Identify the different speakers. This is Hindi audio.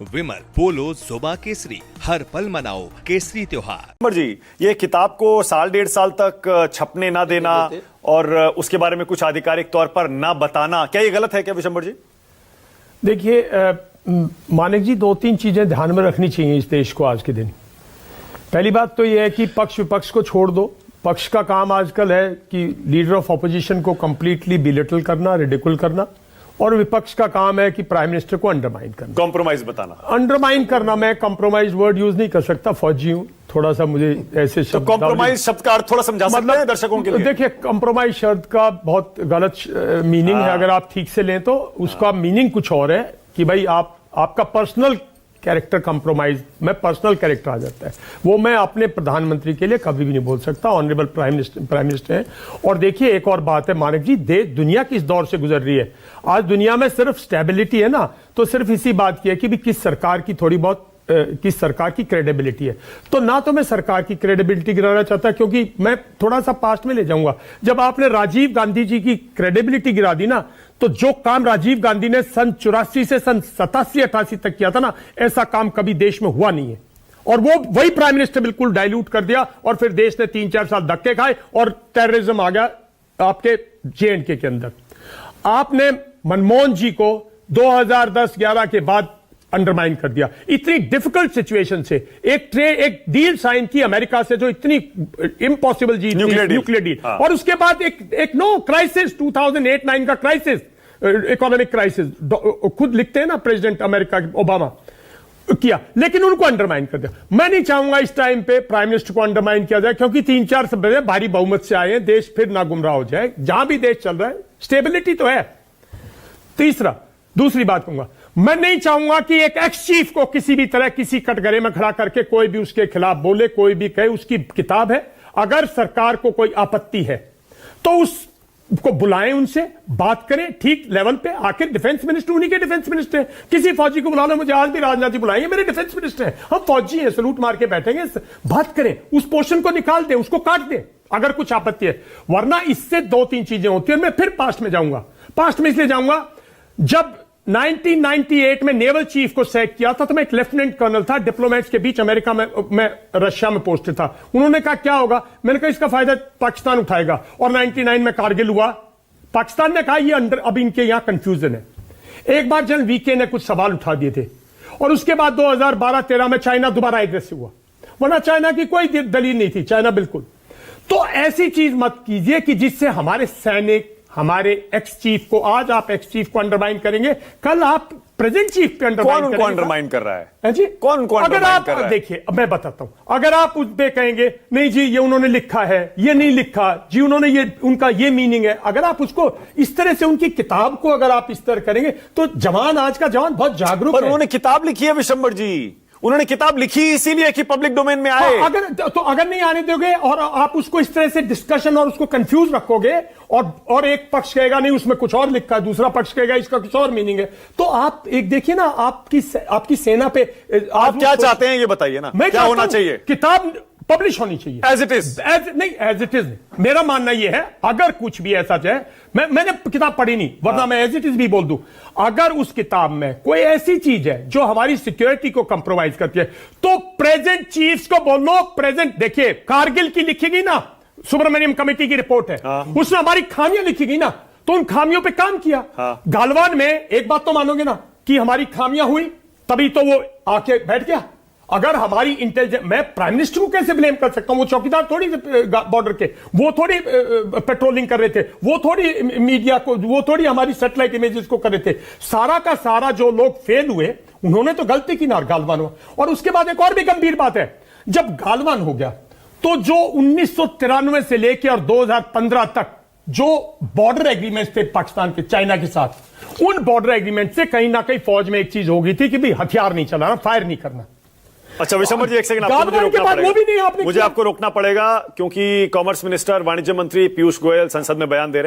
Speaker 1: विमल पोलो जोबा केसरी, हर पल मनाओ केसरी त्योहार।
Speaker 2: जी, ये किताब को 1.5 साल तक छपने ना देना और उसके बारे में कुछ आधिकारिक तौर पर ना बताना, क्या ये गलत है क्या विशंबर जी?
Speaker 3: देखिए मानिक जी, 2-3 चीजें ध्यान में रखनी चाहिए इस देश को आज के दिन। पहली बात तो यह है कि पक्ष विपक्ष को छोड़ दो। पक्ष का काम आजकल है कि लीडर ऑफ ऑपोजिशन को कंप्लीटली बिलिटल करना, रिडिकुल करना, और विपक्ष का काम है कि प्राइम मिनिस्टर को अंडरमाइन करना,
Speaker 2: कॉम्प्रोमाइज बताना।
Speaker 3: अंडरमाइन करना, मैं कॉम्प्रोमाइज वर्ड यूज नहीं कर सकता, फौजी हूं, थोड़ा सा मुझे ऐसे
Speaker 2: तो कॉम्प्रोमाइज शब्द का अर्थ थोड़ा समझा सकते हैं दर्शकों के लिए?
Speaker 3: देखिए, कॉम्प्रोमाइज शब्द का बहुत गलत मीनिंग है। अगर आप ठीक से लें तो उसका मीनिंग कुछ और है कि भाई आपका पर्सनल कैरेक्टर कंप्रोमाइज में पर्सनल कैरेक्टर आ जाता है। वो मैं अपने प्रधानमंत्री के लिए कभी भी नहीं बोल सकता। ऑनरेबल प्राइम मिनिस्टर हैं। और देखिए, एक और बात है मानिक जी, दुनिया किस दौर से गुजर रही है। आज दुनिया में सिर्फ स्टेबिलिटी है ना, तो सिर्फ इसी बात की है कि भी किस सरकार की थोड़ी बहुत किस सरकार की क्रेडिबिलिटी है। तो ना तो मैं सरकार की क्रेडिबिलिटी गिराना चाहता, क्योंकि मैं थोड़ा सा पास्ट में ले जाऊंगा। जब आपने राजीव गांधी जी की क्रेडिबिलिटी गिरा दी ना, तो जो काम राजीव गांधी ने सन 84 से सन 87-88 तक किया था ना, ऐसा काम कभी देश में हुआ नहीं है। और वो वही प्राइम मिनिस्टर बिल्कुल डाइल्यूट कर दिया, और फिर देश ने 3-4 साल धक्के खाए और टेररिज्म आ गया आपके JNK के अंदर। आपने मनमोहन जी को 2010-11 के बाद अंडरमाइन कर दिया। इतनी डिफिकल्ट सिचुएशन से एक डील साइन की अमेरिका से, जो इतनी इम्पॉसिबल जी, न्यूक्लियर डील। और उसके बाद एक नो क्राइसिस, 2008-9 का क्राइसिस, इकोनॉमिक क्राइसिस, खुद लिखते हैं ना प्रेसिडेंट अमेरिका ओबामा किया, लेकिन उनको अंडरमाइन कर दिया। मैं नहीं चाहूंगा इस टाइम पे प्राइम मिनिस्टर को अंडरमाइन किया जाए, क्योंकि 3-4 सभ्य भारी बहुमत से आए हैं, देश फिर ना गुमराह हो जाए। जहां भी देश चल रहा है स्टेबिलिटी तो है। दूसरी बात कहूंगा, मैं नहीं चाहूंगा कि एक एक्स चीफ को किसी भी तरह किसी कटघरे में खड़ा करके कोई भी उसके खिलाफ बोले, कोई भी कहे। उसकी किताब है, अगर सरकार को कोई आपत्ति है तो उसको बुलाएं, उनसे बात करें ठीक लेवल पे। आखिर डिफेंस मिनिस्टर उन्हीं के डिफेंस मिनिस्टर हैं। किसी फौजी को बुला लो, मुझे आज भी राजनाथ जी बुलाएंगे, मेरे डिफेंस मिनिस्टर हैं, हम फौजी हैं, सलूट मार के बैठेंगे, बात करें, उस पोर्शन को निकाल दें, उसको काट दें अगर कुछ आपत्ति है। वरना इससे 2-3 चीजें होती है। मैं फिर पास्ट में जाऊंगा। पास्ट में इसलिए जाऊंगा, जब 1998 में नेवल चीफ को सैक किया था, तो मैं एक लेफ्टिनेंट कर्नल था, डिप्लोमेट्स के बीच अमेरिका में, मैं रशिया में पोस्टेड था। उन्होंने कहा क्या होगा, मैंने कहा इसका फायदा पाकिस्तान उठाएगा। और 99 में कारगिल हुआ, पाकिस्तान ने कहा ये अब इनके यहां कंफ्यूजन है। एक बार जनरल VK ने कुछ सवाल उठा दिए थे, और उसके बाद 2012-13 में चाइना दोबारा एग्रेसिव हुआ, वरना चाइना की कोई दलील नहीं थी, चाइना बिल्कुल। तो ऐसी चीज मत कीजिए कि जिससे हमारे सैनिक, हमारे एक्स चीफ को, आज आप एक्स चीफ को अंडरमाइन करेंगे, कल आप प्रेजेंट चीफ पे अंडरमाइन करेंगे।
Speaker 2: कौन अंडरमाइन कर रहा है
Speaker 3: जी?
Speaker 2: कौन
Speaker 3: अगर आप देखिए, अब मैं बताता हूं, अगर आप उस पे कहेंगे नहीं जी ये उन्होंने लिखा है, ये नहीं लिखा जी, उन्होंने ये, उनका ये मीनिंग है, अगर आप उसको इस तरह से, उनकी किताब को अगर आप इस तरह करेंगे, तो जवान, आज का जवान बहुत जागरूक है।
Speaker 2: उन्होंने किताब लिखी है विशंबर जी, उन्होंने किताब लिखी इसीलिए कि पब्लिक डोमेन में आए।
Speaker 3: अगर नहीं आने दोगे और आप उसको इस तरह से डिस्कशन और उसको कंफ्यूज रखोगे, और एक पक्ष कहेगा नहीं उसमें कुछ और लिखा है, दूसरा पक्ष कहेगा इसका कुछ और मीनिंग है, तो आप एक देखिए ना, आपकी सेना पे
Speaker 2: आप क्या चाहते हैं ये बताइए ना, क्या होना चाहिए?
Speaker 3: किताब पब्लिश होनी चाहिए
Speaker 2: एज इट इज।
Speaker 3: नहीं, एज इट इज नहीं। मेरा मानना यह है, अगर कुछ भी ऐसा चाहे, मैंने किताब पढ़ी नहीं, वरना मैं एज इट इज भी बोल दूं, अगर उस किताब में कोई ऐसी चीज है जो हमारी सिक्योरिटी को कंप्रोमाइज करती है, तो प्रेजेंट चीफ्स को बोलो। प्रेजेंट, देखिए कारगिल की लिखी ना, सुब्रमण्यम कमेटी की रिपोर्ट है, उसमें हमारी खामियां लिखी गई ना, तो उन खामियों पे काम किया। गालवान में एक बात तो मानोगे ना कि हमारी खामियां हुई, तभी तो वो आके बैठ गया। अगर हमारी इंटेलिजेंस, मैं प्राइम मिनिस्टर को कैसे ब्लेम कर सकता हूं? वो चौकीदार थोड़ी बॉर्डर के, वो थोड़ी पेट्रोलिंग कर रहे थे, वो थोड़ी मीडिया को, वो थोड़ी हमारी सैटेलाइट इमेजेस को कर रहे थे। सारा का सारा जो लोग फेल हुए, उन्होंने तो गलती की ना, गालवान हुआ। और उसके बाद एक और भी गंभीर बात है, जब गालवान हो गया, तो जो 1993 से लेकर और 2015 तक जो बॉर्डर एग्रीमेंट थे पाकिस्तान के चाइना के साथ, उन बॉर्डर एग्रीमेंट से कहीं ना कहीं फौज में एक चीज हो गई थी कि भाई हथियार नहीं चलाना, फायर नहीं करना।
Speaker 2: अच्छा विशंबर जी, एक सेकंड, मुझे आपको रोकना पड़ेगा, क्योंकि कॉमर्स मिनिस्टर, वाणिज्य मंत्री पीयूष गोयल संसद में बयान दे रहे हैं।